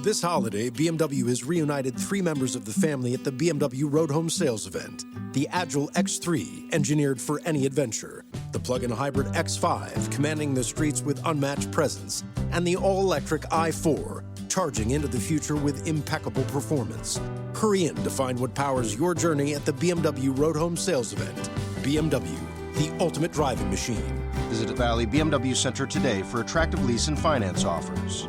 This holiday, BMW has reunited 3 members of the family at the BMW Road Home Sales event. The Agile X3, engineered for any adventure. The plug-in hybrid X5, commanding the streets with unmatched presence. And the all-electric i4, charging into the future with impeccable performance. Hurry in to find what powers your journey at the BMW Road Home Sales event. BMW, the ultimate driving machine. Visit Valley BMW Center today for attractive lease and finance offers.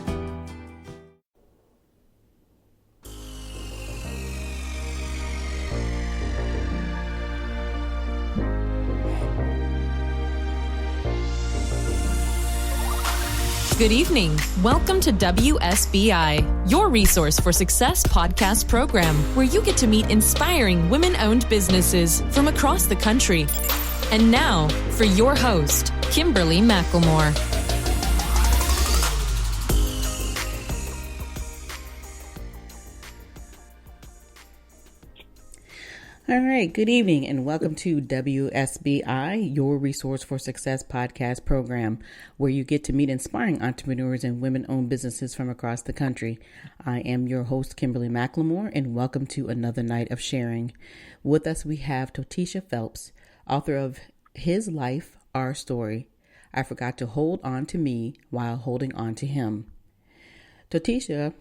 Good evening. Welcome to WSBI, your resource for success podcast program, where you get to meet inspiring women-owned businesses from across the country. And now, for your host, Kimberly McLemore. All right, good evening and welcome to WSBI, your Resource for Success podcast program, where you get to meet inspiring entrepreneurs and women-owned businesses from across the country. I am your host, Kimberly McLemore, and welcome to another night of sharing. With us, we have Totisha Phelps, author of His Life, Our Story. I Forgot to Hold On to Me While Holding On to Him. Totisha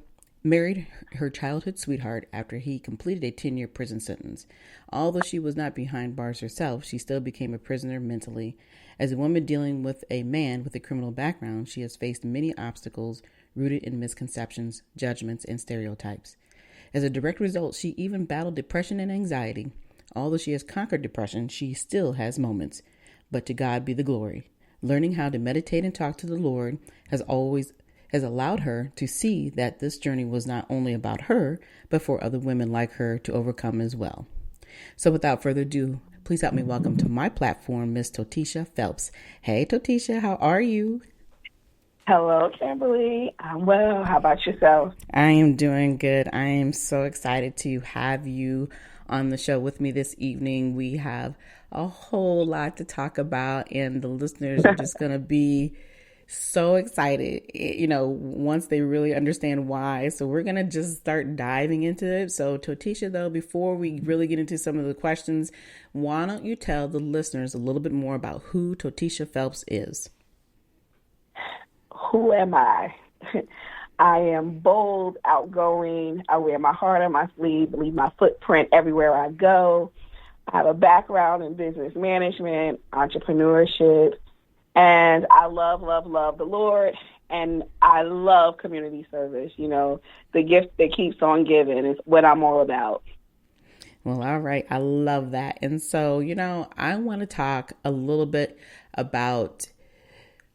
married her childhood sweetheart after he completed a 10-year prison sentence. Although she was not behind bars herself, she still became a prisoner mentally. As a woman dealing with a man with a criminal background, she has faced many obstacles rooted in misconceptions, judgments, and stereotypes. As a direct result, she even battled depression and anxiety. Although she has conquered depression, she still has moments. But to God be the glory. Learning how to meditate and talk to the Lord has allowed her to see that this journey was not only about her, but for other women like her to overcome as well. So without further ado, please help me welcome to my platform, Miss Totisha Phelps. Hey, Totisha, how are you? Hello, Kimberly. I'm well. How about yourself? I am doing good. I am so excited to have you on the show with me this evening. We have a whole lot to talk about, and the listeners are just going to be so excited, once they really understand why. So we're going to just start diving into it. So Totisha, though, before we really get into some of the questions, why don't you tell the listeners a little bit more about who Totisha Phelps is? Who am I? I am bold, outgoing. I wear my heart on my sleeve, leave my footprint everywhere I go. I have a background in business management, entrepreneurship, and I love the Lord, and I love community service. The gift that keeps on giving is what I'm all about. Well, all right. I love that. And so, I want to talk a little bit about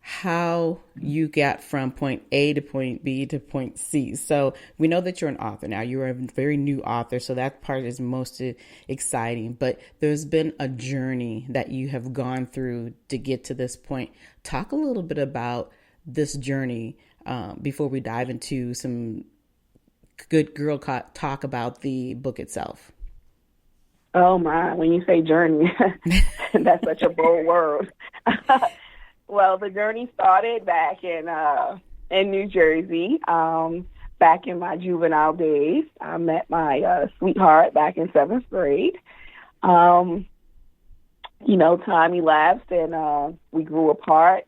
how you got from point A to point B to point C. So we know that you're an author now. You're a very new author, so that part is most exciting. But there's been a journey that you have gone through to get to this point. Talk a little bit about this journey before we dive into some good girl talk about the book itself. Oh, my. When you say journey, that's such a bold word. Well, the journey started back in New Jersey, back in my juvenile days. I met my sweetheart back in 7th grade. Time elapsed and we grew apart.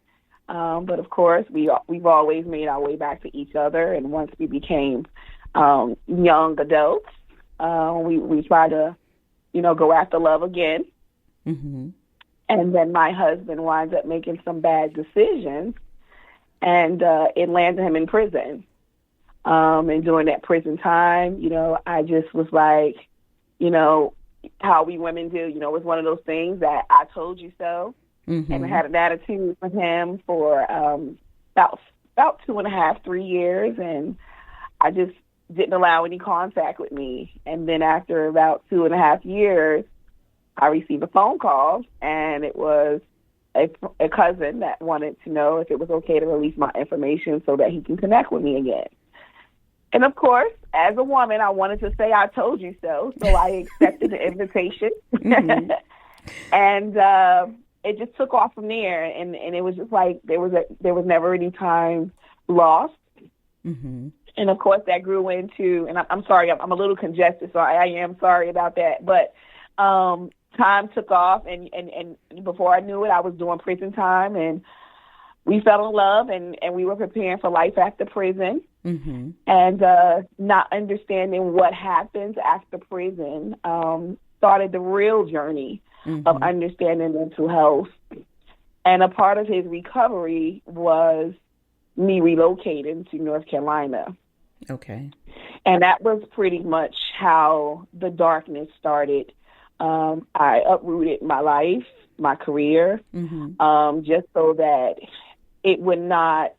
But of course, we've always made our way back to each other. And once we became young adults, we tried to, go after love again. Mm-hmm. And then my husband winds up making some bad decisions, and it landed him in prison. And during that prison time, I just was like, how we women do, it was one of those things that I told you so. Mm-hmm. And I had an attitude with him for about 2.5, 3 years, and I just didn't allow any contact with me. And then after about 2.5 years, I received a phone call, and it was a cousin that wanted to know if it was okay to release my information so that he can connect with me again. And of course, as a woman, I wanted to say I told you so. So I accepted the invitation. Mm-hmm. And it just took off from there. And it was just like there was never any time lost. Mm-hmm. And of course, that grew into, and I'm sorry, I'm a little congested, so I am sorry about that. But time took off, and before I knew it, I was doing prison time, and we fell in love, and we were preparing for life after prison. Mm-hmm. And not understanding what happens after prison started the real journey of understanding mental health. And a part of his recovery was me relocating to North Carolina. Okay. And that was pretty much how the darkness started. I uprooted my life, my career, just so that it would not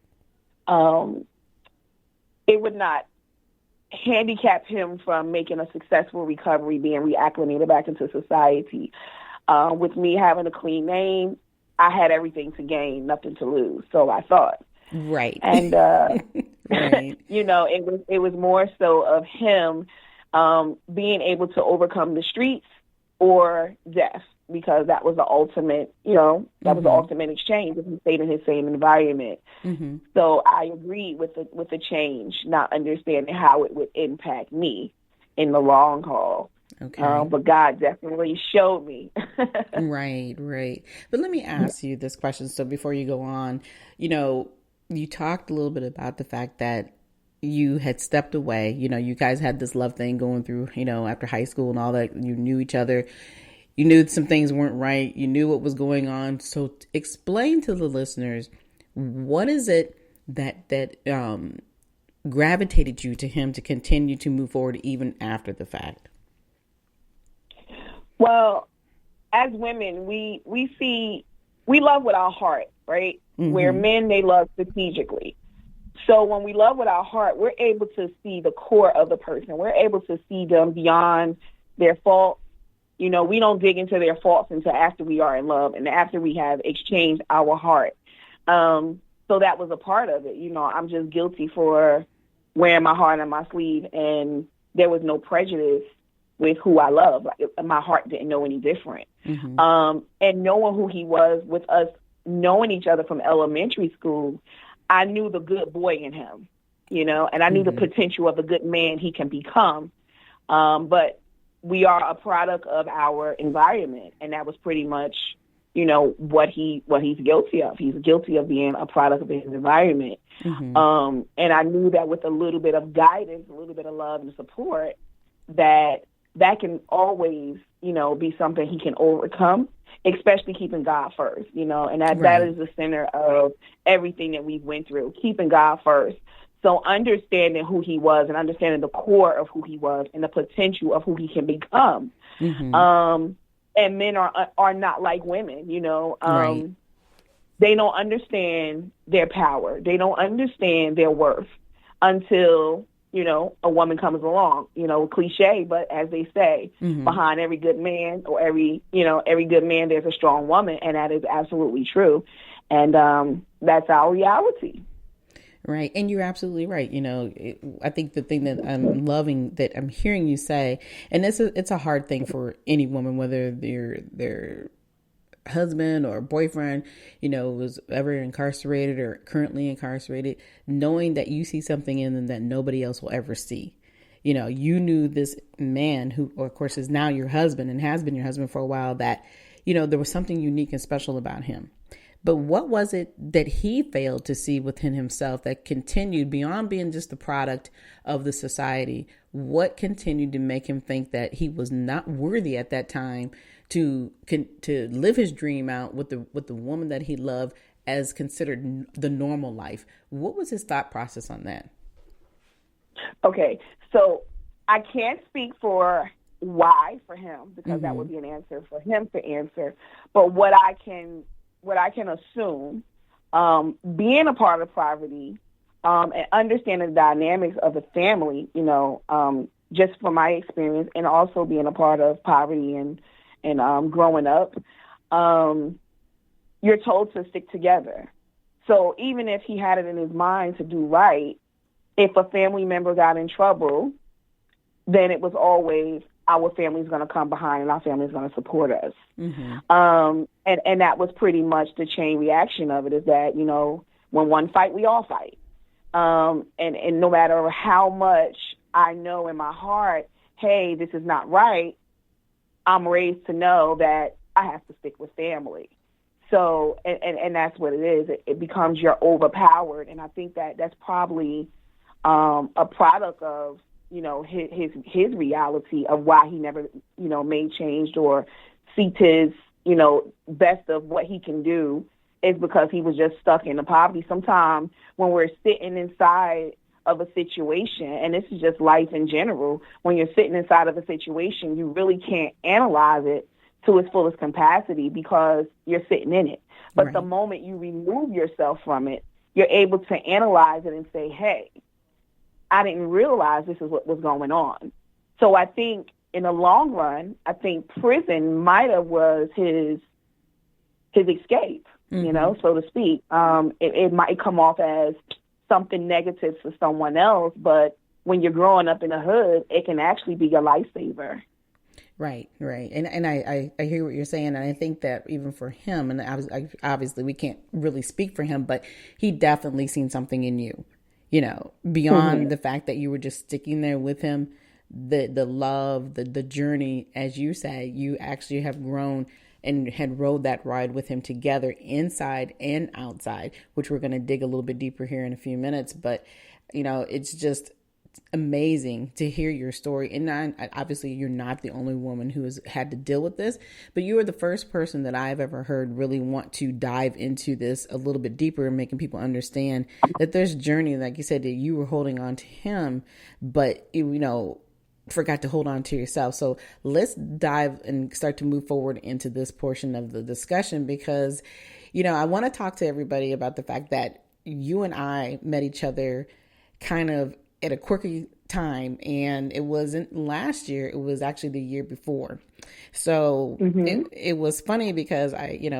handicap him from making a successful recovery, being reacclimated back into society. With me having a clean name, I had everything to gain, nothing to lose. So I thought. Right. And, right. It was more so of him being able to overcome the streets or death, because that was the ultimate, was the ultimate exchange if he stayed in his same environment. Mm-hmm. So I agreed with the change, not understanding how it would impact me in the long haul. Okay. But God definitely showed me. Right. But let me ask you this question. So before you go on, you talked a little bit about the fact that you had stepped away. You guys had this love thing going through, after high school and all that. You knew each other. You knew some things weren't right. You knew what was going on. So explain to the listeners, what is it that gravitated you to him to continue to move forward even after the fact? Well, as women, we love with our heart, right? Mm-hmm. Where men, they love strategically. So when we love with our heart, we're able to see the core of the person. We're able to see them beyond their faults. We don't dig into their faults until after we are in love and after we have exchanged our heart. So that was a part of it. I'm just guilty for wearing my heart on my sleeve, and there was no prejudice with who I love. Like, my heart didn't know any different. Mm-hmm. And knowing who he was, with us knowing each other from elementary school, I knew the good boy in him, and I knew the potential of the good man he can become. But we are a product of our environment, and that was pretty much, what he's guilty of. He's guilty of being a product of his environment. Mm-hmm. And I knew that with a little bit of guidance, a little bit of love and support, that can always, be something he can overcome, especially keeping God first, and that is the center of everything that we went through, keeping God first. So understanding who he was and understanding the core of who he was and the potential of who he can become. Mm-hmm. And men are not like women, They don't understand their power. They don't understand their worth until, a woman comes along, cliche, but as they say, behind every good man or every good man, there's a strong woman. And that is absolutely true. And that's our reality. Right. And you're absolutely right. I think the thing that I'm loving that I'm hearing you say, and it's a hard thing for any woman, whether their husband or boyfriend, was ever incarcerated or currently incarcerated, knowing that you see something in them that nobody else will ever see. You knew this man who, of course, is now your husband and has been your husband for a while, that, there was something unique and special about him. But what was it that he failed to see within himself that continued beyond being just the product of the society? What continued to make him think that he was not worthy at that time to live his dream out with the woman that he loved as considered the normal life? What was his thought process on that? Okay, so I can't speak for why for him, because that would be an answer for him to answer. But what I can assume, being a part of poverty, and understanding the dynamics of the family, just from my experience, and also being a part of poverty and growing up, you're told to stick together. So even if he had it in his mind to do right, if a family member got in trouble, then it was always, our family's going to come behind and our family's going to support us. Mm-hmm. And that was pretty much the chain reaction of it, is that, when one fight, we all fight. And no matter how much I know in my heart, hey, this is not right, I'm raised to know that I have to stick with family. So, and that's what it is. It becomes you're overpowered. And I think that that's probably a product of, his reality of why he never, made change or seeked his, best of what he can do, is because he was just stuck in the poverty. Sometimes when we're sitting inside of a situation, and this is just life in general, when you're sitting inside of a situation, you really can't analyze it to its fullest capacity because you're sitting in it. But right. The moment you remove yourself from it, you're able to analyze it and say, hey, I didn't realize this is what was going on. So I think in the long run, I think prison might have was his escape, so to speak. It might come off as something negative for someone else, but when you're growing up in the hood, it can actually be a lifesaver. Right. And I hear what you're saying. And I think that even for him, and obviously we can't really speak for him, but he definitely seen something in you, beyond the fact that you were just sticking there with him, the love, the journey, as you say, you actually have grown and had rode that ride with him together inside and outside, which we're going to dig a little bit deeper here in a few minutes. But, it's just amazing to hear your story. And obviously you're not the only woman who has had to deal with this, but you are the first person that I've ever heard really want to dive into this a little bit deeper and making people understand that there's a journey, like you said, that you were holding on to him, but forgot to hold on to yourself. So let's dive and start to move forward into this portion of the discussion, because, I want to talk to everybody about the fact that you and I met each other kind of at a quirky time, and it wasn't last year, it was actually the year before. So it was funny because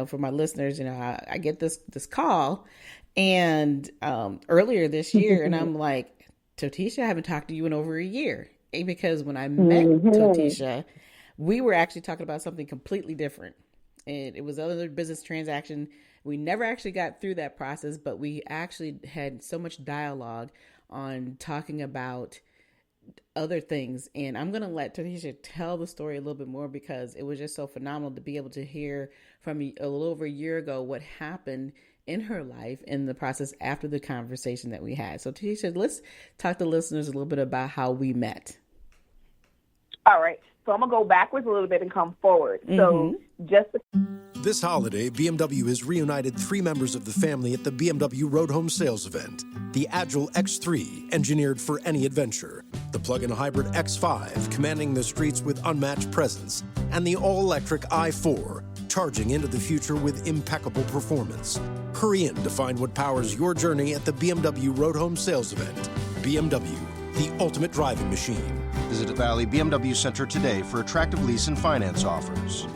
for my listeners, I get this call and earlier this year, and I'm like, Totisha, I haven't talked to you in over a year. Because when I met Totisha, we were actually talking about something completely different. It was another business transaction. We never actually got through that process, but we actually had so much dialogue on talking about other things. And I'm going to let Totisha tell the story a little bit more, because it was just so phenomenal to be able to hear from a little over a year ago what happened in her life in the process after the conversation that we had. So Totisha, let's talk to listeners a little bit about how we met. All right. So I'm going to go backwards a little bit and come forward. So This holiday, BMW has reunited 3 members of the family at the BMW Road Home Sales Event. The Agile X3, engineered for any adventure. The plug-in hybrid X5, commanding the streets with unmatched presence. And the all-electric i4, charging into the future with impeccable performance. Hurry in to find what powers your journey at the BMW Road Home Sales Event. BMW, the ultimate driving machine. Visit the Valley BMW Center today for attractive lease and finance offers.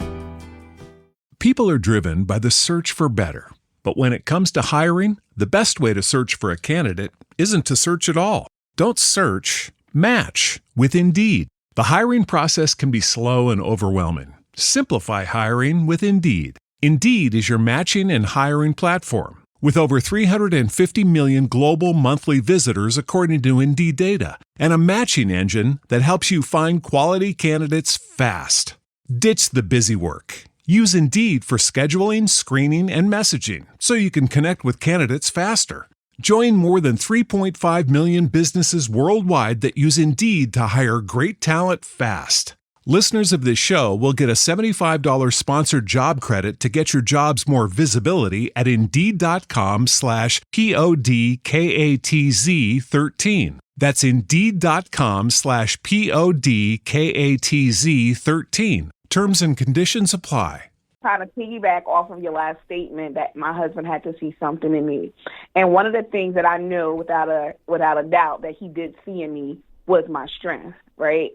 People are driven by the search for better. But when it comes to hiring, the best way to search for a candidate isn't to search at all. Don't search, match with Indeed. The hiring process can be slow and overwhelming. Simplify hiring with Indeed. Indeed is your matching and hiring platform. With over 350 million global monthly visitors according to Indeed data, and a matching engine that helps you find quality candidates fast. Ditch the busy work. Use Indeed for scheduling, screening, and messaging so you can connect with candidates faster. Join more than 3.5 million businesses worldwide that use Indeed to hire great talent fast. Listeners of this show will get a $75 sponsored job credit to get your jobs more visibility at Indeed.com/PODKATZ13. That's Indeed.com/PODKATZ13. Terms and conditions apply. Kind of piggyback off of your last statement that my husband had to see something in me. And one of the things that I knew without a doubt that he did see in me was my strength, right?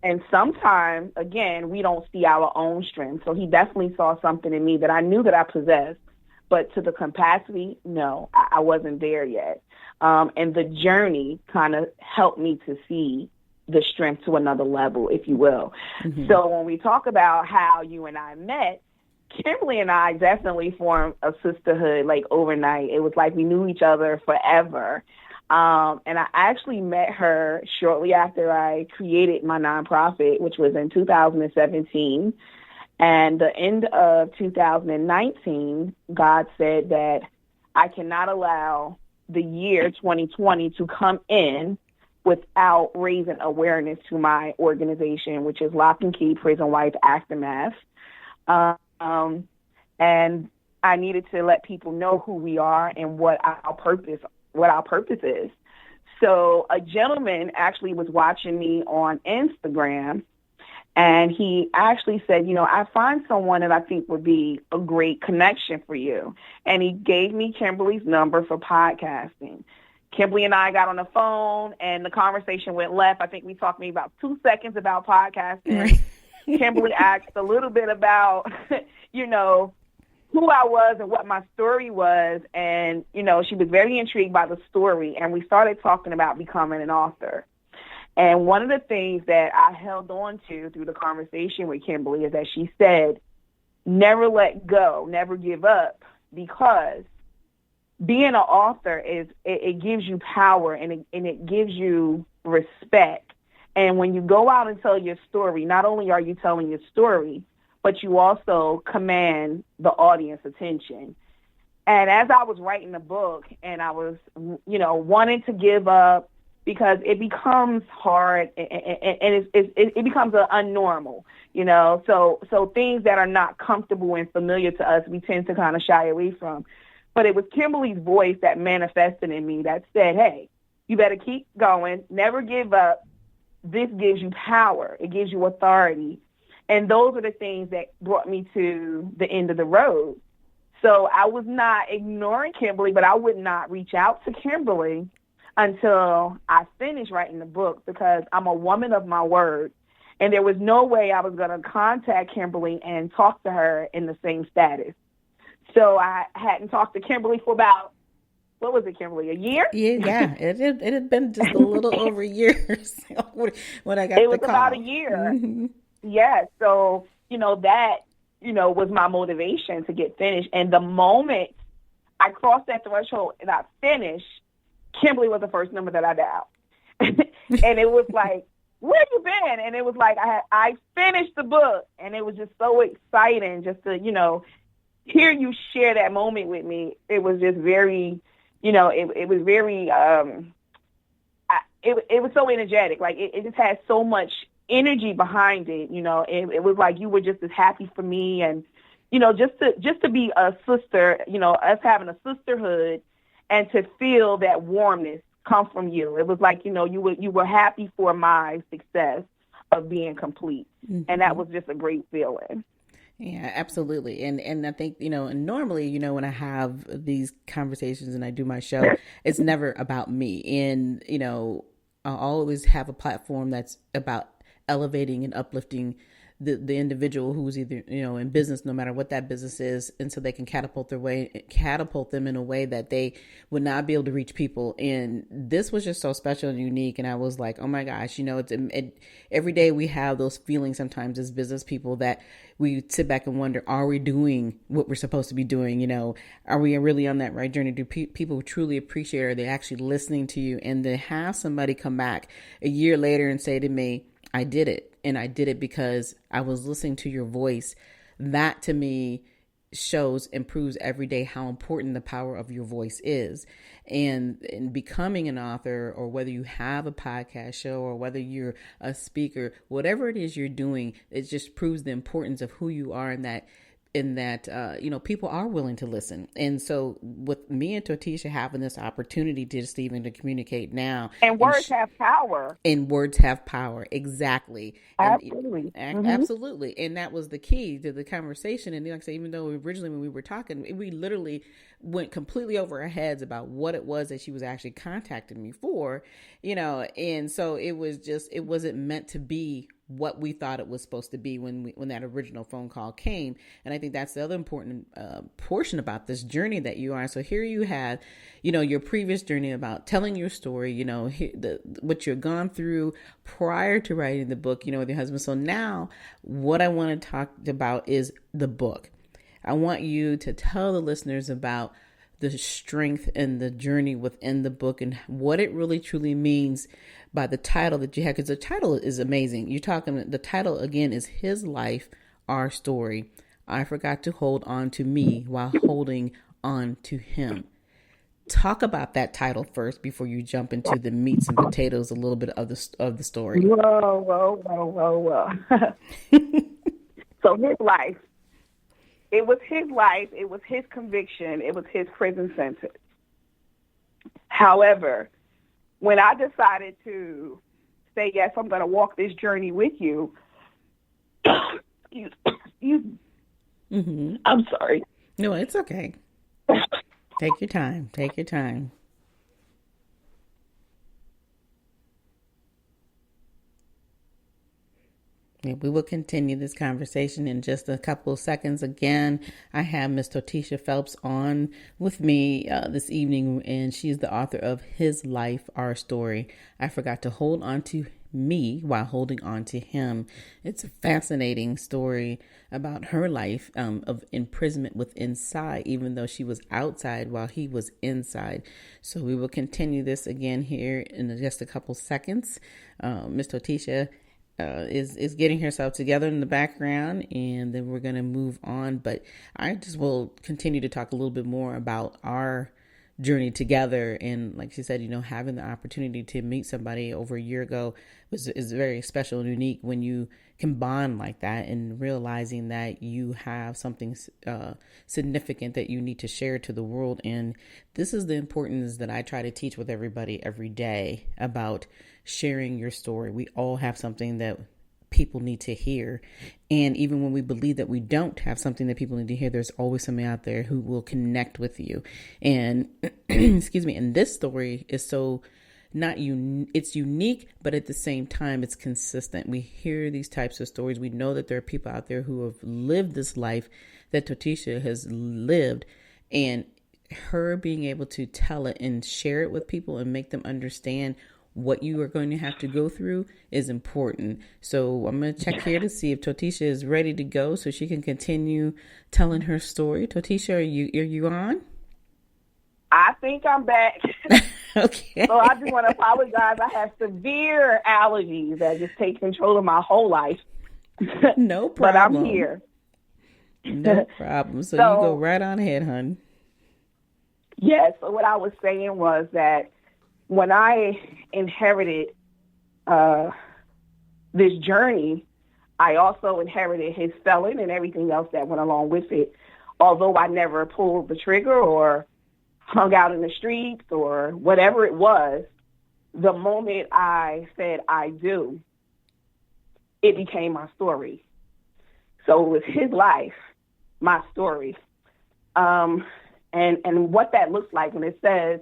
And sometimes, again, we don't see our own strength. So he definitely saw something in me that I knew that I possessed. But to the capacity, no, I wasn't there yet. And the journey kind of helped me to see the strength to another level, if you will. So when we talk about how you and I met, Kimberly and I definitely formed a sisterhood like overnight. It was like we knew each other forever. And I actually met her shortly after I created my nonprofit, which was in 2017. And the end of 2019, God said that I cannot allow the year 2020 to come in without raising awareness to my organization, which is Lock and Key Prison Wife Aftermath. And I needed to let people know who we are and what our purpose is. So a gentleman actually was watching me on Instagram, and he actually said, I find someone that I think would be a great connection for you. And he gave me Kimberly's number for podcasting. Kimberly and I got on the phone, and the conversation went left. I think we talked maybe about 2 seconds about podcasting. Right. Kimberly asked a little bit about, who I was and what my story was. And, she was very intrigued by the story. And we started talking about becoming an author. And one of the things that I held on to through the conversation with Kimberly is that she said, never let go, never give up, because being an author it gives you power and it gives you respect. And when you go out and tell your story, not only are you telling your story, but you also command the audience attention. And as I was writing the book and I was, wanting to give up because it becomes hard and it becomes unnormal, So things that are not comfortable and familiar to us, we tend to kind of shy away from. But it was Kimberly's voice that manifested in me that said, hey, you better keep going, never give up. This gives you power. It gives you authority. And those are the things that brought me to the end of the road. So I was not ignoring Kimberly, but I would not reach out to Kimberly until I finished writing the book, because I'm a woman of my word. And there was no way I was going to contact Kimberly and talk to her in the same status. So I hadn't talked to Kimberly for about, what was it, Kimberly, a year? Yeah. It had been just a little over a year when I got the call. It was about a year. Mm-hmm. Yeah, so, that, was my motivation to get finished. And the moment I crossed that threshold and I finished, Kimberly was the first number that I dialed. And it was like, where you been? And it was like, I finished the book. And it was just so exciting just to, hear you share that moment with me. It was just very, it was very, it was so energetic. Like it just had so much energy behind it. It was like you were just as happy for me, and just to be a sister, us having a sisterhood, and to feel that warmness come from you. It was like you were happy for my success of being complete, and that was just a great feeling. Yeah, absolutely. And I think, and normally, when I have these conversations and I do my show, it's never about me. And, I'll always have a platform that's about elevating and uplifting the individual who's either, in business, no matter what that business is. And so they can catapult them in a way that they would not be able to reach people. And this was just so special and unique. And I was like, oh my gosh, every day we have those feelings sometimes as business people that we sit back and wonder, are we doing what we're supposed to be doing? Are we really on that right journey? Do people truly appreciate it? Are they actually listening to you? And to have somebody come back a year later and say to me, I did it. And I did it because I was listening to your voice. That to me shows and proves every day how important the power of your voice is. And in becoming an author, or whether you have a podcast show, or whether you're a speaker, whatever it is you're doing, it just proves the importance of who you are, in that people are willing to listen. And so with me and Totisha having this opportunity to just even to communicate now. And words have power. And words have power. Exactly. Absolutely. Absolutely. And that was the key to the conversation. And like I say, even though originally when we were talking, we literally went completely over our heads about what it was that she was actually contacting me for, and so it wasn't meant to be what we thought it was supposed to be when that original phone call came. And I think that's the other important portion about this journey that you are. So here you had, your previous journey about telling your story, what you've gone through prior to writing the book, with your husband. So now what I want to talk about is the book. I want you to tell the listeners about the strength and the journey within the book and what it really truly means by the title that you have, because the title is amazing. The title again is His Life, Our Story. I forgot to hold on to me while holding on to him. Talk about that title first before you jump into the meats and potatoes, a little bit of the story. Whoa. So his life. It was his life. It was his conviction. It was his prison sentence. However, when I decided to say, yes, I'm going to walk this journey with you, excuse me. Mm-hmm. I'm sorry. No, it's okay. Take your time. Take your time. Yeah, we will continue this conversation in just a couple of seconds. Again, I have Miss Totisha Phelps on with me this evening, and she's the author of His Life, Our Story. I forgot to hold on to me while holding on to him. It's a fascinating story about her life of imprisonment with inside, even though she was outside while he was inside. So we will continue this again here in just a couple seconds. Miss Totisha is getting herself together in the background, and then we're going to move on. But I just will continue to talk a little bit more about our journey together. And like she said, having the opportunity to meet somebody over a year ago is very special and unique when you can bond like that, and realizing that you have something significant that you need to share to the world. And this is the importance that I try to teach with everybody every day about sharing your story. We all have something that people need to hear. And even when we believe that we don't have something that people need to hear, there's always somebody out there who will connect with you. And excuse me, and this story is so it's unique, but at the same time, it's consistent. We hear these types of stories. We know that there are people out there who have lived this life that Totisha has lived, and her being able to tell it and share it with people and make them understand what you are going to have to go through is important. So I'm going to check here to see if Totisha is ready to go so she can continue telling her story. Totisha, are you on? I think I'm back. Okay. So I just want to apologize. I have severe allergies that just take control of my whole life. No problem. But I'm here. No problem. So you go right on ahead, hon. Yes. So what I was saying was that when I inherited this journey, I also inherited his felon and everything else that went along with it. Although I never pulled the trigger or hung out in the streets or whatever it was, the moment I said I do, it became my story. So it was his life, my story. And what that looks like when it says,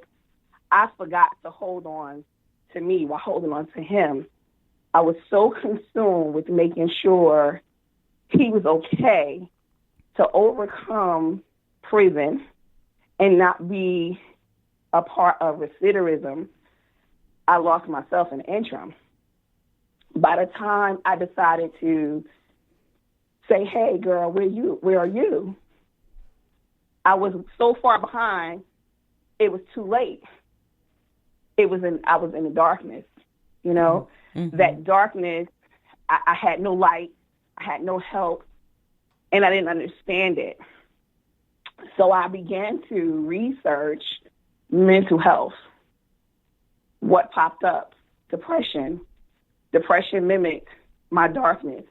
I forgot to hold on to me while holding on to him. I was so consumed with making sure he was okay to overcome prison and not be a part of recidivism. I lost myself in interim. By the time I decided to say, hey, girl, where are you? I was so far behind, it was too late. I was in the darkness, Mm-hmm. That darkness, I had no light, I had no help, and I didn't understand it. So I began to research mental health. What popped up? Depression. Depression mimicked my darkness.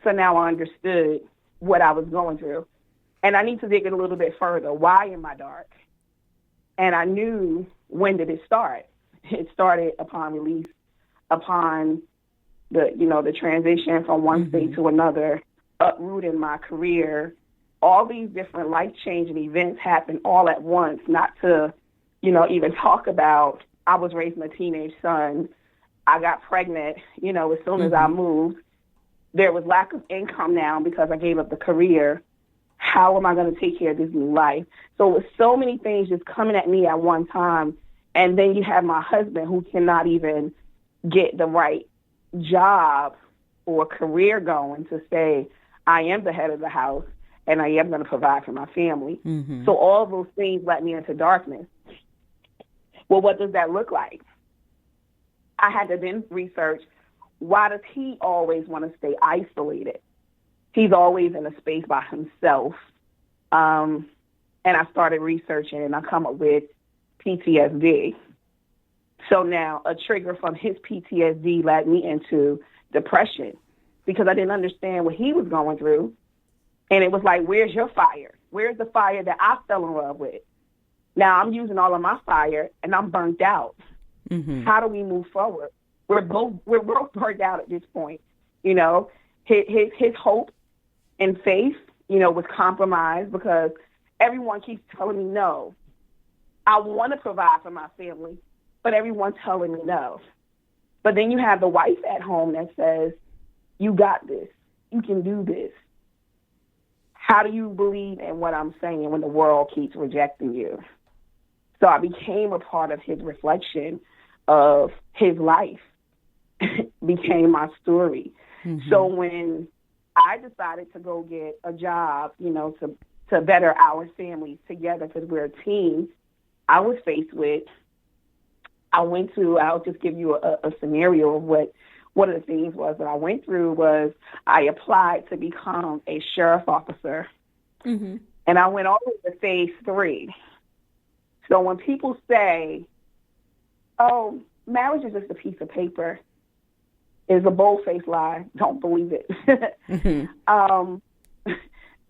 So now I understood what I was going through. And I need to dig it a little bit further. Why am I dark? And I knew, when did it start? It started upon release, upon the transition from one state to another, uprooting my career. All these different life-changing events happened all at once, not to, even talk about. I was raising a teenage son. I got pregnant, as soon as I moved. There was lack of income now because I gave up the career. How am I going to take care of this new life? So with so many things just coming at me at one time, and then you have my husband who cannot even get the right job or career going to say, I am the head of the house, and I am going to provide for my family. Mm-hmm. So all those things led me into darkness. Well, what does that look like? I had to then research, why does he always want to stay isolated? He's always in a space by himself. And I started researching, and I come up with PTSD. So now a trigger from his PTSD led me into depression because I didn't understand what he was going through. And it was like, where's your fire? Where's the fire that I fell in love with? Now I'm using all of my fire, and I'm burnt out. Mm-hmm. How do we move forward? We're both burnt out at this point. You know, his hope and faith, you know, was compromised because everyone keeps telling me no. I want to provide for my family, but everyone's telling me no. But then you have the wife at home that says, you got this. You can do this. How do you believe in what I'm saying when the world keeps rejecting you? So I became a part of his reflection of his life, became my story. Mm-hmm. So when I decided to go get a job, you know, to better our families together because we're a team, I was faced with, I'll just give you a scenario of what one of the things was that I went through was I applied to become a sheriff officer. Mm-hmm. And I went all the way to phase 3. So when people say, oh, marriage is just a piece of paper, is a bold-faced lie. Don't believe it. Mm-hmm.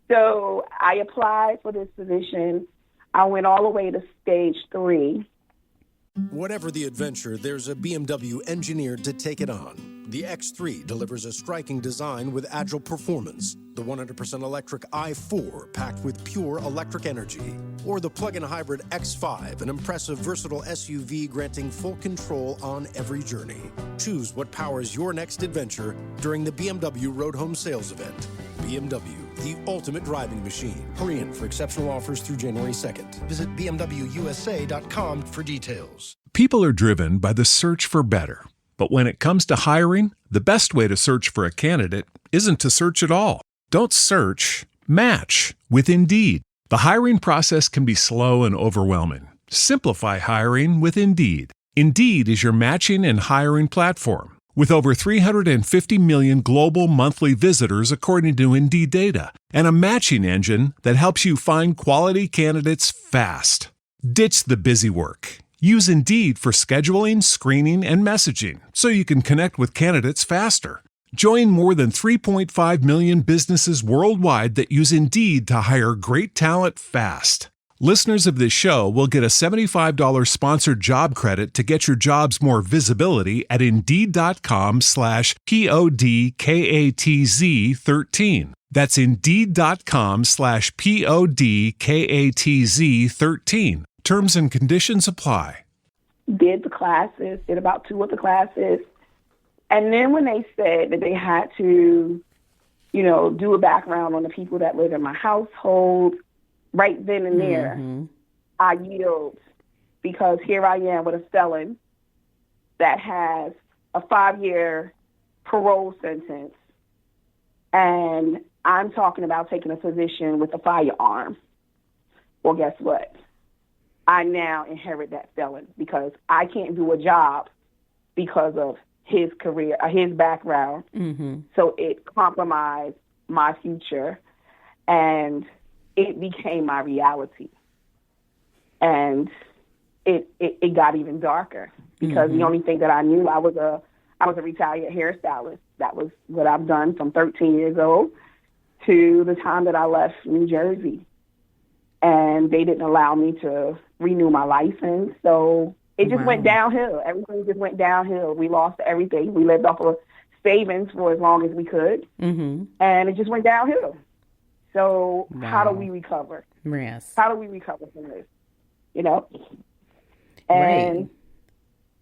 So I applied for this position. I went all the way to stage 3. Whatever the adventure, there's a BMW engineered to take it on. The X3 delivers a striking design with agile performance. The 100% electric i4 packed with pure electric energy. Or the plug-in hybrid X5, an impressive, versatile SUV granting full control on every journey. Choose what powers your next adventure during the BMW Road Home Sales Event. BMW, the ultimate driving machine. Hurry in for exceptional offers through January 2nd. Visit bmwusa.com for details. People are driven by the search for better. But when it comes to hiring, the best way to search for a candidate isn't to search at all. Don't search, match with Indeed. The hiring process can be slow and overwhelming. Simplify hiring with Indeed. Indeed is your matching and hiring platform. With over 350 million global monthly visitors according to Indeed data, and a matching engine that helps you find quality candidates fast. Ditch the busy work. Use Indeed for scheduling, screening, and messaging so you can connect with candidates faster. Join more than 3.5 million businesses worldwide that use Indeed to hire great talent fast. Listeners of this show will get a $75 sponsored job credit to get your jobs more visibility at Indeed.com/PODKATZ13. That's Indeed.com/PODKATZ13. Terms and conditions apply. Did the classes, did about 2 of the classes. And then when they said that they had to, you know, do a background on the people that live in my household, right then and there, I yield because here I am with a felon that has a 5-year parole sentence, and I'm talking about taking a position with a firearm. Well, guess what? I now inherit that felon because I can't do a job because of his career, his background. Mm-hmm. So it compromised my future, and it became my reality. And it got even darker because the only thing that I knew, I was a retired hairstylist. That was what I've done from 13 years old to the time that I left New Jersey. And they didn't allow me to renew my license. So it just went downhill. Everything just went downhill. We lost everything. We lived off of savings for as long as we could. Mm-hmm. And it just went downhill. So how do we recover? Yes. How do we recover from this? You know? And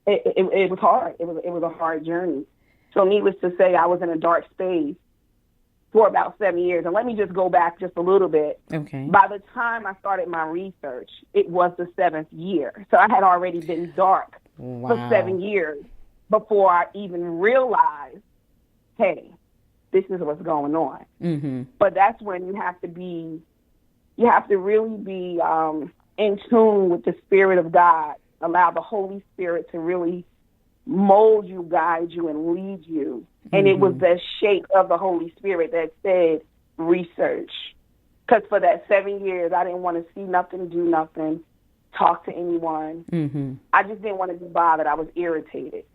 it was hard. It was a hard journey. So needless to say, I was in a dark space for about 7 years. And let me just go back just a little bit. Okay. By the time I started my research, it was the 7th year. So I had already been dark for 7 years before I even realized, hey, this is what's going on. Mm-hmm. But that's when you have to really be in tune with the Spirit of God. Allow the Holy Spirit to really mold you, guide you, and lead you. And it was the shape of the Holy Spirit that said research. Because for that 7 years, I didn't want to see nothing, do nothing, talk to anyone. Mm-hmm. I just didn't want to be bothered. I was irritated.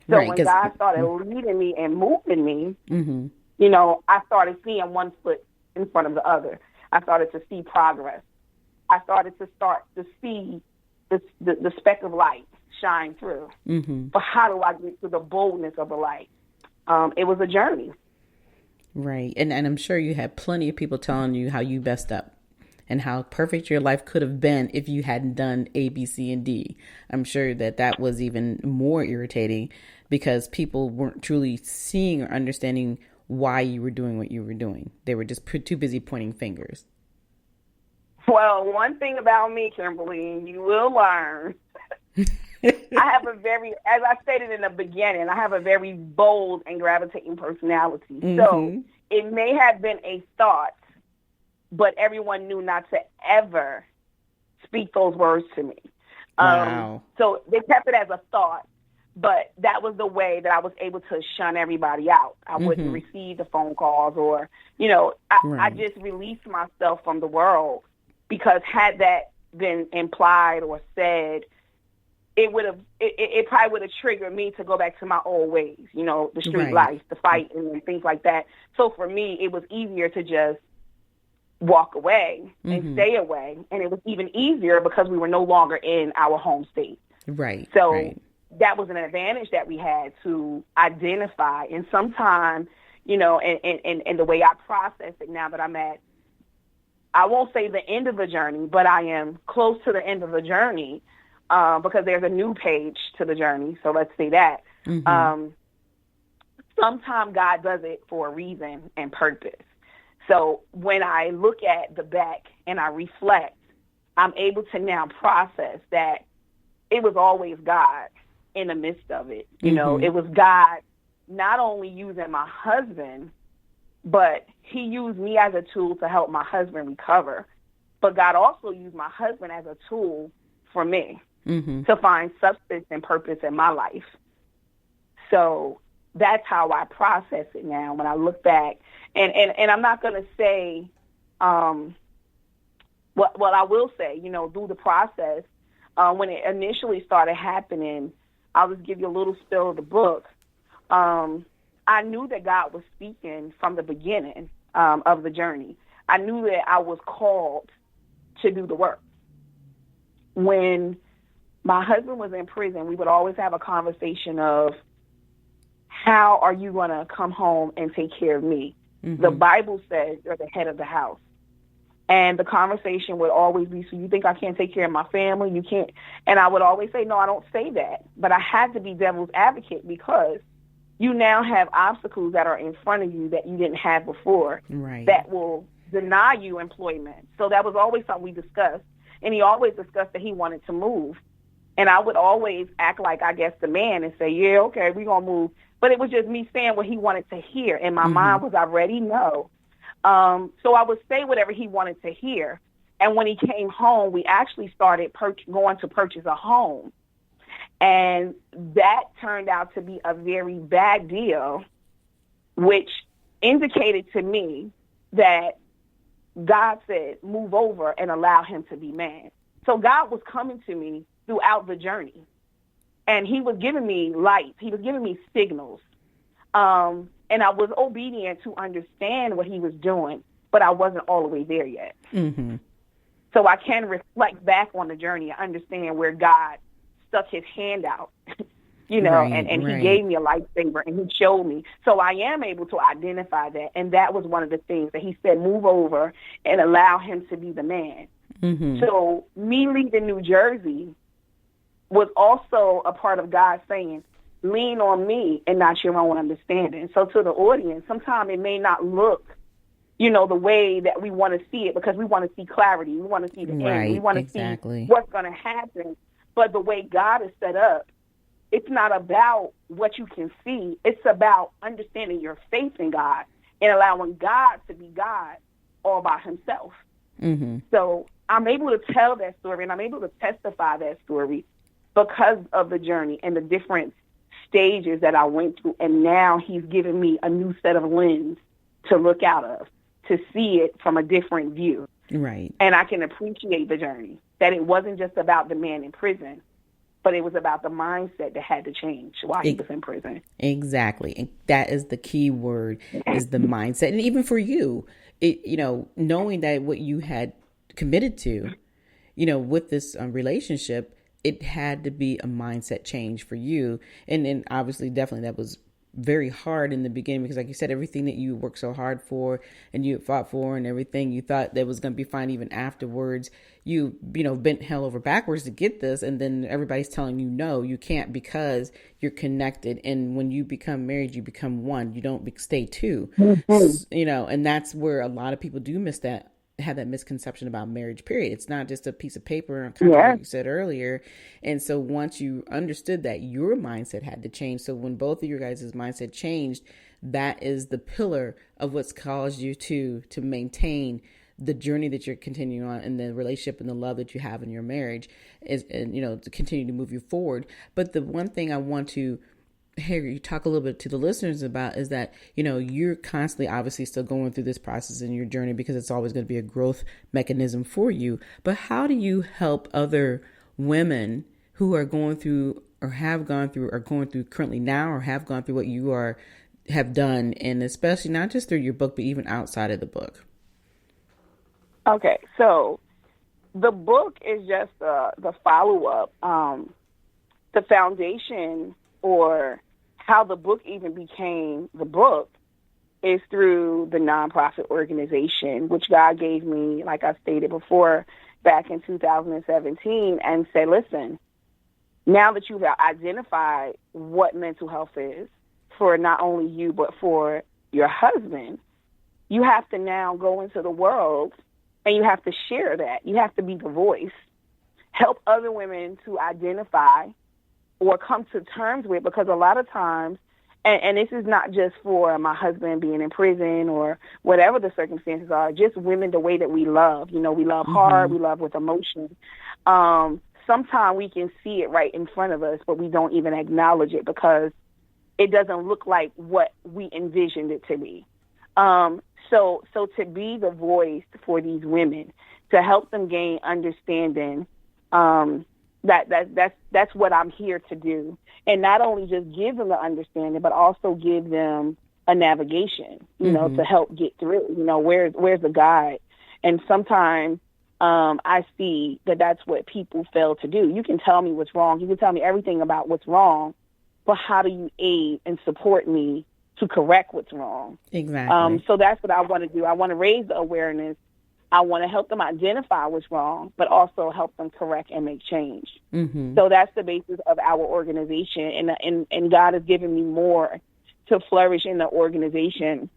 So Right, when God started leading me and moving me, mm-hmm. you know, I started seeing one foot in front of the other. I started to see progress. I started to see the speck of light shine through. Mm-hmm. But how do I get to the boldness of the light? It was a journey. Right. And I'm sure you had plenty of people telling you how you messed up and how perfect your life could have been if you hadn't done A, B, C, and D. I'm sure that was even more irritating because people weren't truly seeing or understanding why you were doing what you were doing. They were just too busy pointing fingers. Well, one thing about me, Kimberly, you will learn. I have as I stated in the beginning, I have a very bold and gravitating personality. Mm-hmm. So it may have been a thought, but everyone knew not to ever speak those words to me. Wow. So they kept it as a thought, but that was the way that I was able to shun everybody out. I wouldn't receive the phone calls or, you know, I just released myself from the world because had that been implied or said, it probably would have triggered me to go back to my old ways, you know, the street life, the fighting and things like that. So for me, it was easier to just walk away and stay away. And it was even easier because we were no longer in our home state. Right. So that was an advantage that we had to identify. And sometimes, you know, and the way I process it now that I'm at, I won't say the end of the journey, but I am close to the end of the journey. Because there's a new page to the journey, so let's say that. Sometimes God does it for a reason and purpose. So when I look at the back and I reflect, I'm able to now process that it was always God in the midst of it. You know, it was God not only using my husband, but he used me as a tool to help my husband recover. But God also used my husband as a tool for me. To find substance and purpose in my life. So that's how I process it now when I look back. And I'm not going to say, well, I will say, you know, through the process, when it initially started happening, I'll just give you a little spill of the book. I knew that God was speaking from the beginning of the journey. I knew that I was called to do the work. When my husband was in prison, we would always have a conversation of how are you going to come home and take care of me? The Bible says you're the head of the house. And the conversation would always be, so you think I can't take care of my family? You can't. And I would always say, no, I don't say that. But I had to be devil's advocate because you now have obstacles that are in front of you that you didn't have before that will deny you employment. So that was always something we discussed. And he always discussed that he wanted to move. And I would always act like, I guess, the man and say, yeah, okay, we're going to move. But it was just me saying what he wanted to hear. And my mind was already no. So I would say whatever he wanted to hear. And when he came home, we actually started going to purchase a home. And that turned out to be a very bad deal, which indicated to me that God said, move over and allow him to be man. So God was coming to me throughout the journey. And he was giving me lights. He was giving me signals. And I was obedient to understand what he was doing, but I wasn't all the way there yet. So I can reflect back on the journey and understand where God stuck his hand out, you know, and he gave me a lightsaber and he showed me. So I am able to identify that. And that was one of the things that he said, move over and allow him to be the man. So me leaving New Jersey was also a part of God saying, lean on me and not your own understanding. So to the audience, sometimes it may not look, you know, the way that we want to see it because we want to see clarity. We want to see the end. We want to see what's going to happen. But the way God is set up, it's not about what you can see. It's about understanding your faith in God and allowing God to be God all by himself. Mm-hmm. So I'm able to tell that story, and I'm able to testify that story because of the journey and the different stages that I went through. And now he's given me a new set of lens to look out of, to see it from a different view. Right. And I can appreciate the journey, that it wasn't just about the man in prison, but it was about the mindset that had to change while he was in prison. Exactly. And that is the key word, is the mindset. And even for you, knowing that what you had committed to, with this relationship, it had to be a mindset change for you. And obviously, definitely that was very hard in the beginning, because like you said, everything that you worked so hard for and you fought for and everything you thought that was going to be fine, even afterwards, you bent hell over backwards to get this. And then everybody's telling you, no, you can't, because you're connected. And when you become married, you become one, you don't stay two, and that's where a lot of people do have that misconception about marriage, period. It's not just a piece of paper, kind of like you said earlier. And so once you understood that, your mindset had to change. So when both of your guys' mindset changed, that is the pillar of what's caused you to maintain the journey that you're continuing on, and the relationship and the love that you have in your marriage to continue to move you forward. But the one thing I want to hear you talk a little bit to the listeners about is that, you're constantly obviously still going through this process in your journey, because it's always going to be a growth mechanism for you. But how do you help other women who are going through or have gone through or going through currently now, or have gone through what you have done, and especially not just through your book, but even outside of the book? Okay, so the book is just the follow-up. The foundation, or how the book even became the book, is through the nonprofit organization, which God gave me, like I stated before, back in 2017, and said, listen, now that you've identified what mental health is for not only you, but for your husband, you have to now go into the world and you have to share that. You have to be the voice, help other women to identify or come to terms with, because a lot of times, and this is not just for my husband being in prison or whatever the circumstances are, just women, the way that we love. We love hard, we love with emotion. Sometimes we can see it right in front of us, but we don't even acknowledge it because it doesn't look like what we envisioned it to be. So to be the voice for these women, to help them gain understanding, that's what I'm here to do. And not only just give them the understanding, but also give them a navigation, to help get through, where's the guide? And sometimes I see that that's what people fail to do. You can tell me what's wrong. You can tell me everything about what's wrong, but how do you aid and support me to correct what's wrong? Exactly. So that's what I want to do. I want to raise the awareness. I want to help them identify what's wrong, but also help them correct and make change. Mm-hmm. So that's the basis of our organization. And God has given me more to flourish in the organization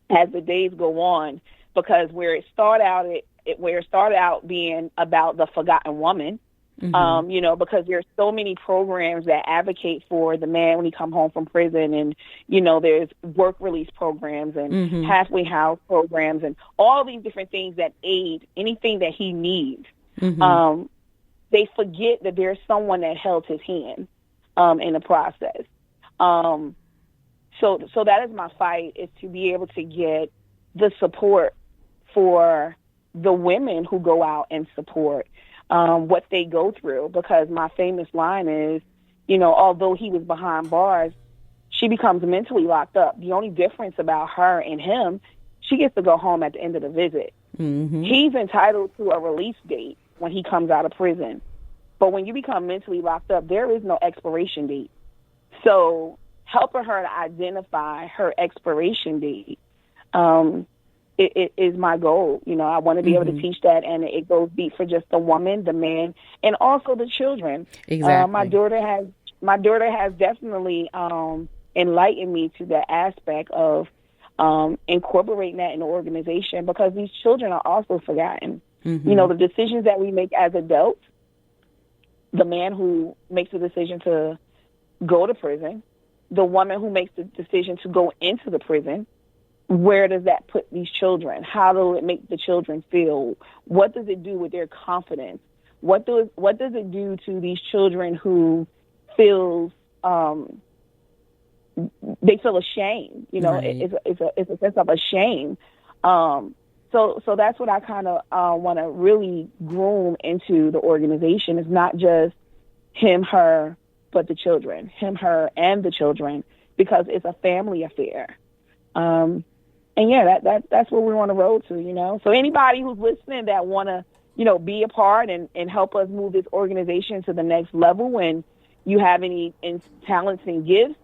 as the days go on, because where it started out being about the forgotten woman, because there's so many programs that advocate for the man when he come home from prison, and there's work release programs and halfway house programs and all these different things that aid anything that he needs. They forget that there's someone that held his hand in the process. So that is my fight, is to be able to get the support for the women who go out and support what they go through, because my famous line is, although he was behind bars, she becomes mentally locked up. The only difference about her and him, she gets to go home at the end of the visit. He's entitled to a release date when he comes out of prison. But when you become mentally locked up, there is no expiration date. So helping her to identify her expiration date it is my goal. I want to be able to teach that, and it goes deep for just the woman, the man, and also the children. Exactly. My daughter has definitely enlightened me to that aspect of incorporating that in the organization, because these children are also forgotten. The decisions that we make as adults, the man who makes the decision to go to prison, the woman who makes the decision to go into the prison, where does that put these children? How does it make the children feel? What does it do with their confidence? What does it do to these children who feels they feel ashamed? You know, Right. it's a sense of a shame. So that's what I kind of want to really groom into the organization. It's not just him, her, but the children, him, her, and the children, because it's a family affair. And yeah, that's what we're on the road to, you know. So anybody who's listening that want to, you know, be a part and help us move this organization to the next level, and you have any talents and gifts,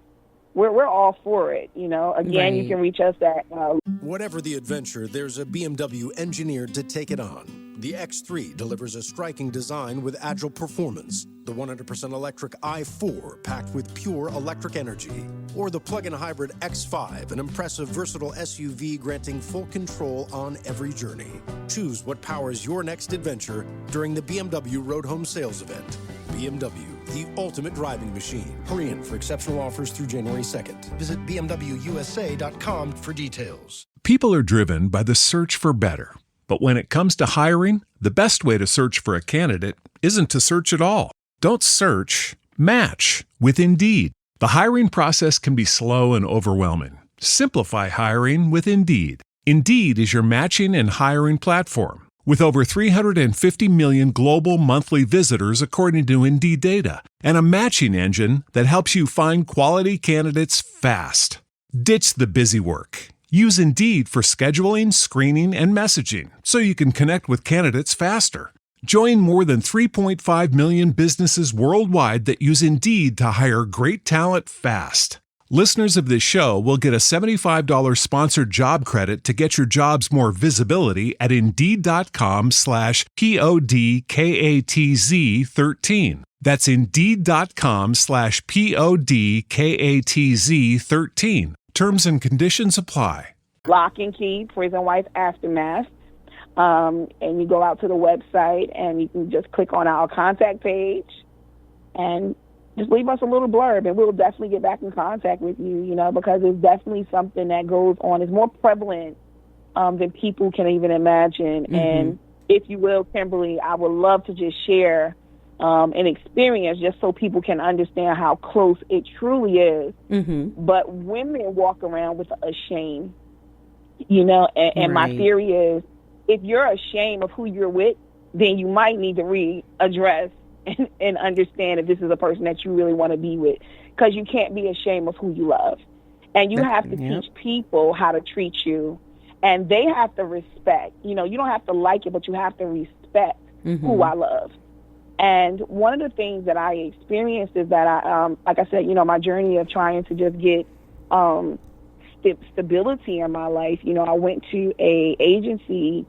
we're all for it, you know. Again, Right. you can reach us at Whatever the adventure, there's a BMW engineered to take it on. The X3 delivers a striking design with agile performance. The 100% electric i4 packed with pure electric energy. Or the plug-in hybrid X5, an impressive, versatile SUV granting full control on every journey. Choose what powers your next adventure during the BMW Road Home Sales Event. BMW, the ultimate driving machine. Hurry in for exceptional offers through January 2nd. Visit bmwusa.com for details. People are driven by the search for better. But when it comes to hiring, the best way to search for a candidate isn't to search at all. Don't search, match with Indeed. The hiring process can be slow and overwhelming. Simplify hiring with Indeed. Indeed is your matching and hiring platform. With over 350 million global monthly visitors according to Indeed data, and a matching engine that helps you find quality candidates fast. Ditch the busy work. Use Indeed for scheduling, screening, and messaging so you can connect with candidates faster. Join more than 3.5 million businesses worldwide that use Indeed to hire great talent fast. Listeners of this show will get a $75 sponsored job credit to get your jobs more visibility at Indeed.com/PODKATZ13. That's Indeed.com/PODKATZ13. Terms and conditions apply. Lock and Key, Prison Wife Aftermath. And you go out to the website and you can just click on our contact page and just leave us a little blurb, and we'll definitely get back in contact with you, you know, because it's definitely something that goes on. It's more prevalent than people can even imagine. Mm-hmm. And if you will, Kimberly, I would love to just share an experience just so people can understand how close it truly is. Mm-hmm. But women walk around with a shame, you know, and my Right. theory is if you're ashamed of who you're with, then you might need to readdress and understand if this is a person that you really want to be with, because you can't be ashamed of who you love. And you have to teach people how to treat you, and they have to respect. You know, you don't have to like it, but you have to respect who I love. And one of the things that I experienced is that I, like I said, you know, my journey of trying to just get stability in my life. You know, I went to a agency,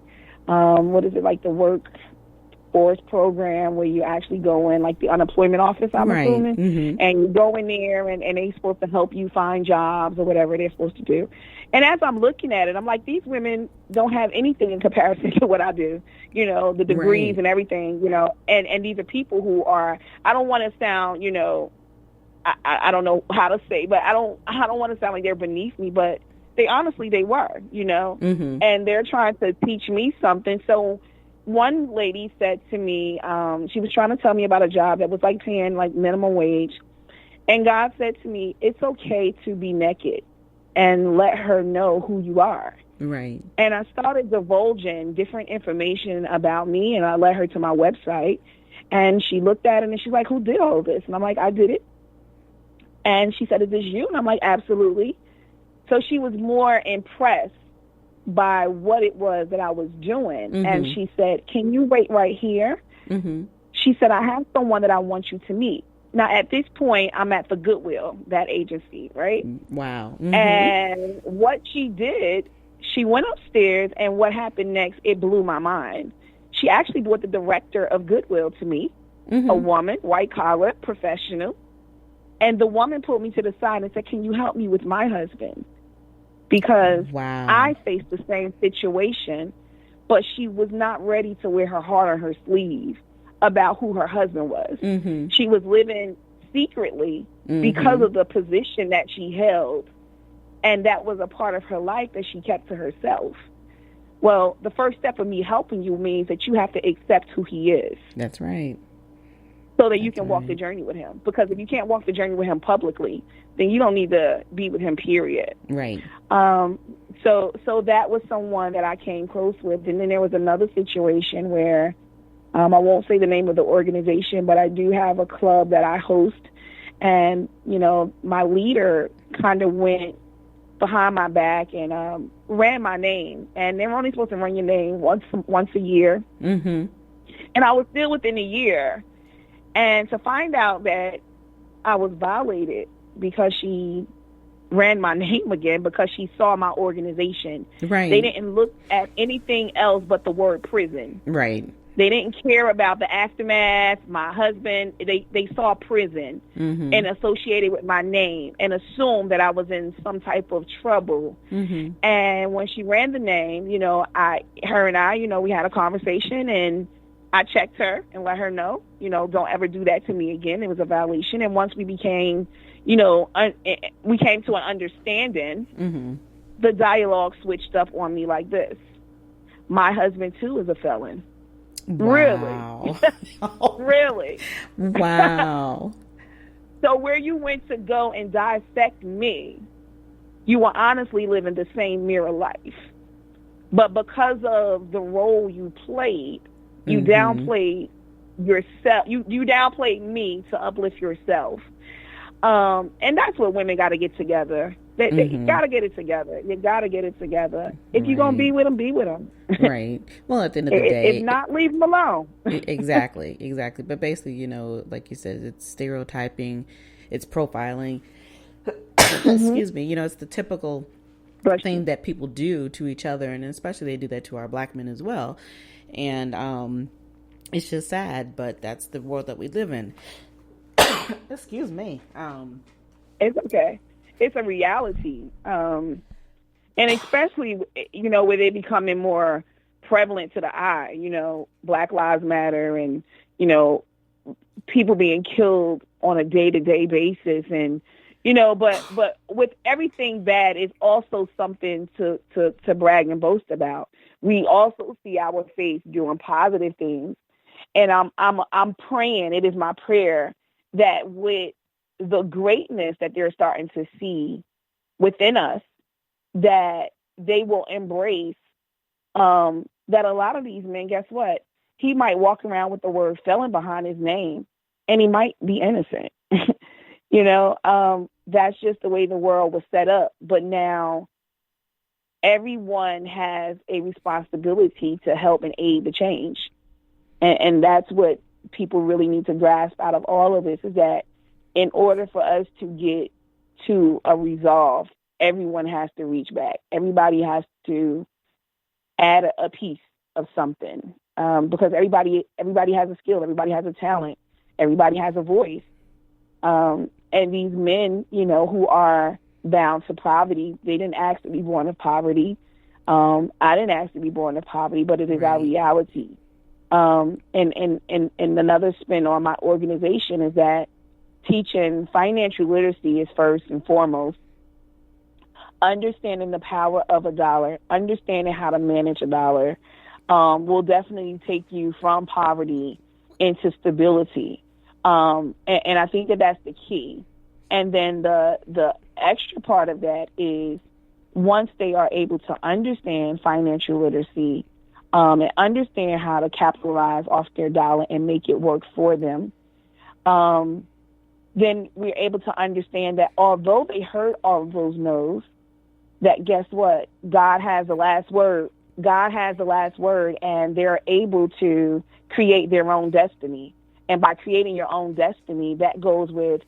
what is it, like the workforce program where you actually go in, like the unemployment office, I'm Right. assuming, Mm-hmm. and you go in there and they're supposed to help you find jobs or whatever they're supposed to do. And as I'm looking at it, I'm like, these women don't have anything in comparison to what I do, you know, the degrees Right. and everything, you know, and these are people who are, I don't want to sound, you know, I don't know how to say, but I don't want to sound like they're beneath me, but they were, you know, Mm-hmm. and they're trying to teach me something. So one lady said to me, she was trying to tell me about a job that was like paying like minimum wage. And God said to me, it's okay to be naked and let her know who you are. Right. And I started divulging different information about me, and I led her to my website, and she looked at it and she's like, who did all this? And I'm like, I did it. And she said, is this you? And I'm like, absolutely. So she was more impressed by what it was that I was doing. Mm-hmm. And she said, can you wait right here? Mm-hmm. She said, I have someone that I want you to meet. Now, at this point, I'm at the Goodwill, that agency, right? Wow. Mm-hmm. And what she did, she went upstairs, and what happened next, it blew my mind. She actually brought the director of Goodwill to me, Mm-hmm. a woman, white collar, professional. And the woman pulled me to the side and said, can you help me with my husband? Because Wow. I faced the same situation, but she was not ready to wear her heart on her sleeve about who her husband was. Mm-hmm. She was living secretly because of the position that she held. And that was a part of her life that she kept to herself. Well, the first step of me helping you means that you have to accept who he is. That's right. So that you can walk the journey with him. Because if you can't walk the journey with him publicly, then you don't need to be with him, period. Right. So that was someone that I came close with. And then there was another situation where, I won't say the name of the organization, but I do have a club that I host. And, you know, my leader kind of went behind my back and ran my name. And they're only supposed to run your name once a year. Mm-hmm. And I was still within a year. And to find out that I was violated because she ran my name again because she saw my organization. Right. They didn't look at anything else but the word prison. Right. They didn't care about the aftermath, my husband. They saw prison and associated with my name and assumed that I was in some type of trouble. Mm-hmm. And when she ran the name, you know, her and I, you know, we had a conversation and I checked her and let her know, you know, don't ever do that to me again. It was a violation. And once we became, you know, we came to an understanding, the dialogue switched up on me like this. My husband, too, is a felon. Wow. Really? Really? Wow. So where you went to go and dissect me, you were honestly living the same mirror life. But because of the role you played, you downplayed yourself. You downplayed me to uplift yourself. And that's what women got to get together. They got to get it together. You got to get it together. If you're going to be with them, be with them. Right. Well, at the end of the day. If not, leave them alone. Exactly. But basically, you know, like you said, it's stereotyping, it's profiling. Excuse me. You know, it's the typical thing that people do to each other. And especially they do that to our black men as well. And it's just sad, but that's the world that we live in. Excuse me. It's okay. It's a reality. And especially, you know, with it becoming more prevalent to the eye, you know, Black Lives Matter and, you know, people being killed on a day-to-day basis. And, you know, but with everything bad, it's also something to brag and boast about. We also see our faith doing positive things. And I'm praying, it is my prayer, that with the greatness that they're starting to see within us, that they will embrace that a lot of these men, guess what? He might walk around with the word felon behind his name, and he might be innocent. You know, that's just the way the world was set up. But now everyone has a responsibility to help and aid the change. And that's what people really need to grasp out of all of this, is that in order for us to get to a resolve, everyone has to reach back. Everybody has to add a piece of something, because everybody has a skill, everybody has a talent, everybody has a voice. And these men, you know, who are bound to poverty, they didn't ask to be born of poverty. I didn't ask to be born of poverty, but it is our reality. And another spin on my organization is that teaching financial literacy is first and foremost. Understanding the power of a dollar, understanding how to manage a dollar, will definitely take you from poverty into stability. And I think that that's the key. And then the extra part of that is, once they are able to understand financial literacy, and understand how to capitalize off their dollar and make it work for them, then we're able to understand that although they heard all of those no's, that guess what? God has the last word. God has the last word, and they're able to create their own destiny. And by creating your own destiny, that goes with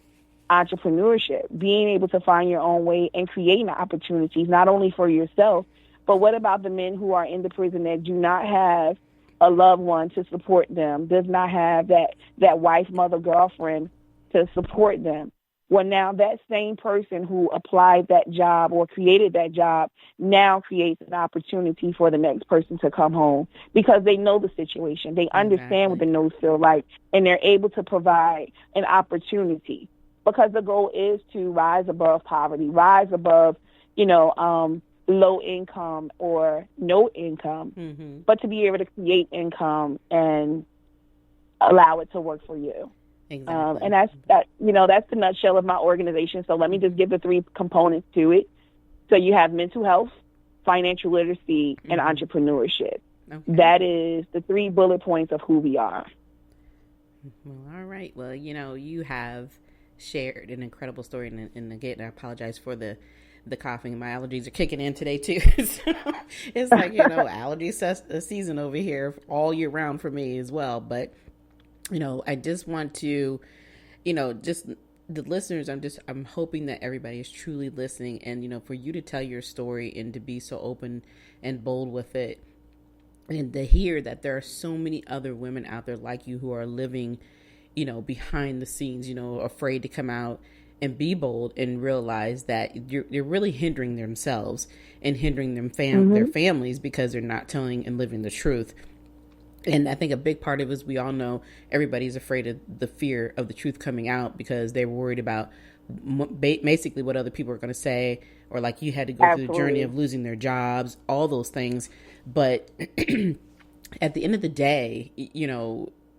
entrepreneurship, being able to find your own way and creating opportunities, not only for yourself, but what about the men who are in the prison that do not have a loved one to support them, does not have that wife, mother, girlfriend to support them? Well, now that same person who applied that job or created that job now creates an opportunity for the next person to come home, because they know the situation. They understand what the no's feel like, and they're able to provide an opportunity, because the goal is to rise above poverty, rise above, low income or no income, but to be able to create income and allow it to work for you. Exactly. And that's the nutshell of my organization. So let me just give the 3 components to it. So you have mental health, financial literacy, and entrepreneurship. Okay. That is the 3 bullet points of who we are. Well, all right. Well, you have shared an incredible story. And again, I apologize for the coughing. My allergies are kicking in today, too. So it's like, allergy season over here all year round for me as well. But, I just want to, just the listeners, I'm hoping that everybody is truly listening and, for you to tell your story and to be so open and bold with it. And to hear that there are so many other women out there like you who are living, behind the scenes, afraid to come out and be bold and realize that you're really hindering themselves and hindering their families because they're not telling and living the truth. And I think a big part of it is we all know everybody's afraid of the fear of the truth coming out because they're worried about basically what other people are going to say, or like you had to go through the journey of losing their jobs, all those things. But at the end of the day,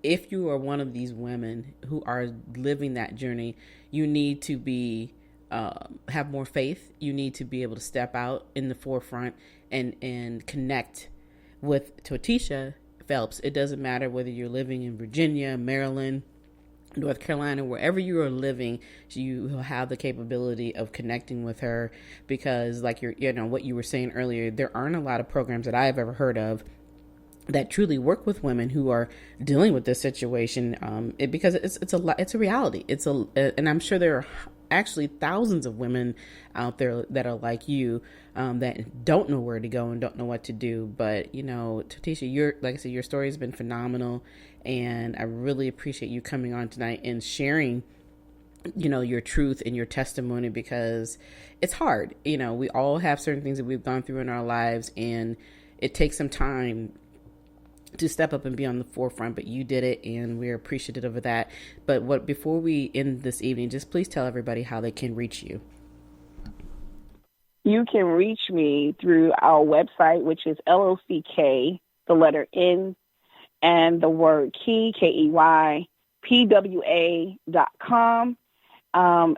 if you are one of these women who are living that journey, you need to be have more faith. You need to be able to step out in the forefront and connect with Totisha Phelps. It doesn't matter whether you're living in Virginia, Maryland, North Carolina, wherever you are living, you have the capability of connecting with her because like what you were saying earlier, there aren't a lot of programs that I've ever heard of that truly work with women who are dealing with this situation. Because it's a reality. And I'm sure there are actually thousands of women out there that are like you, that don't know where to go and don't know what to do. But, Totisha, like I said, your story has been phenomenal. And I really appreciate you coming on tonight and sharing, your truth and your testimony because it's hard. We all have certain things that we've gone through in our lives and it takes some time to step up and be on the forefront, but you did it and we're appreciative of that. But before we end this evening, just please tell everybody how they can reach you. You can reach me through our website, which is LOCK, the letter N, and the word key, KEYPWA.com.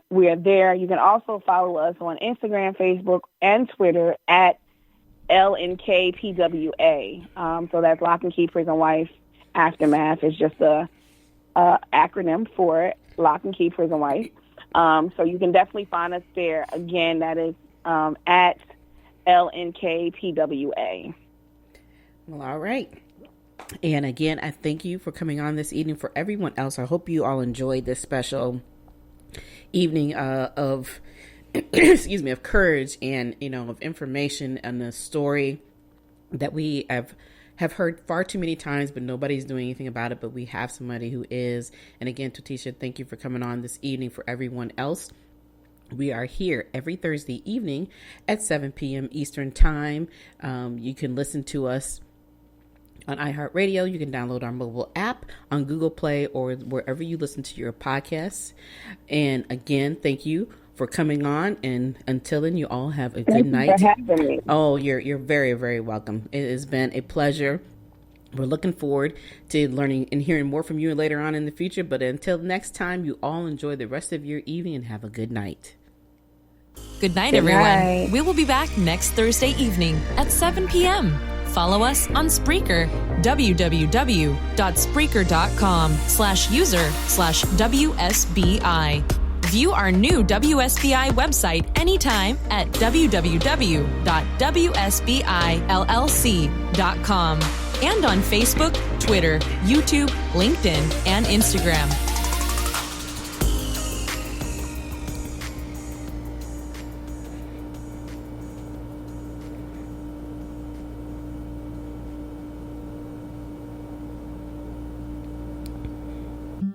We are there. You can also follow us on Instagram, Facebook, and Twitter at LNKPWA. So that's Lock and Key Prison Wife. Aftermath is just a acronym for it, Lock and Key Prison Wife. So you can definitely find us there. Again, that is at LNKPWA. Well, all right. And again, I thank you for coming on this evening. For everyone else, I hope you all enjoyed this special evening of of courage and, of information and the story that we have heard far too many times, but nobody's doing anything about it. But we have somebody who is. And again, Totisha, thank you for coming on this evening. For everyone else, we are here every Thursday evening at 7 p.m. Eastern Time. You can listen to us on iHeartRadio. You can download our mobile app on Google Play or wherever you listen to your podcasts. And again, thank you for coming on. And until then, you all have a good night. Thank you for having me. Oh, you're very, very welcome. It has been a pleasure. We're looking forward to learning and hearing more from you later on in the future. But until next time, you all enjoy the rest of your evening and have a good night. Good night, everyone. We will be back next Thursday evening at 7 p.m. Follow us on Spreaker, www.spreaker.com/user/WSBI. View our new WSBI website anytime at www.wsbillc.com and on Facebook, Twitter, YouTube, LinkedIn, and Instagram.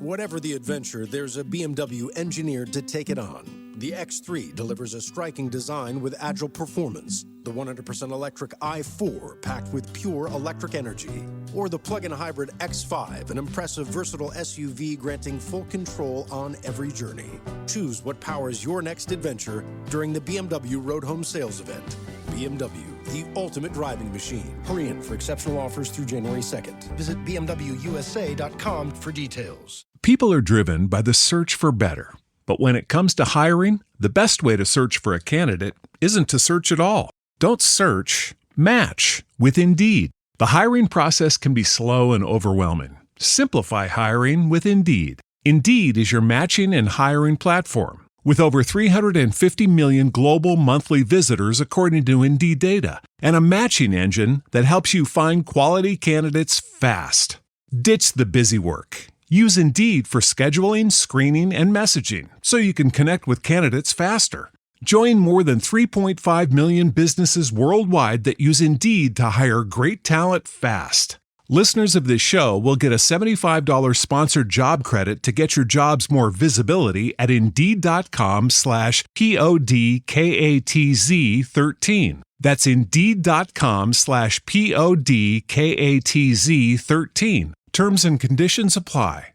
Whatever the adventure, there's a BMW engineered to take it on. The X3 delivers a striking design with agile performance. The 100% electric i4 packed with pure electric energy. Or the plug-in hybrid X5, an impressive versatile SUV granting full control on every journey. Choose what powers your next adventure during the BMW Road Home Sales Event. BMW, the ultimate driving machine. Hurry in for exceptional offers through January 2nd. Visit bmwusa.com for details. People are driven by the search for better. But when it comes to hiring, the best way to search for a candidate isn't to search at all. Don't search, match with Indeed. The hiring process can be slow and overwhelming. Simplify hiring with Indeed. Indeed is your matching and hiring platform. With over 350 million global monthly visitors according to Indeed data, and a matching engine that helps you find quality candidates fast. Ditch the busy work. Use Indeed for scheduling, screening, and messaging so you can connect with candidates faster. Join more than 3.5 million businesses worldwide that use Indeed to hire great talent fast. Listeners of this show will get a $75 sponsored job credit to get your jobs more visibility at Indeed.com/PODKATZ13. That's Indeed.com/PODKATZ13. Terms and conditions apply.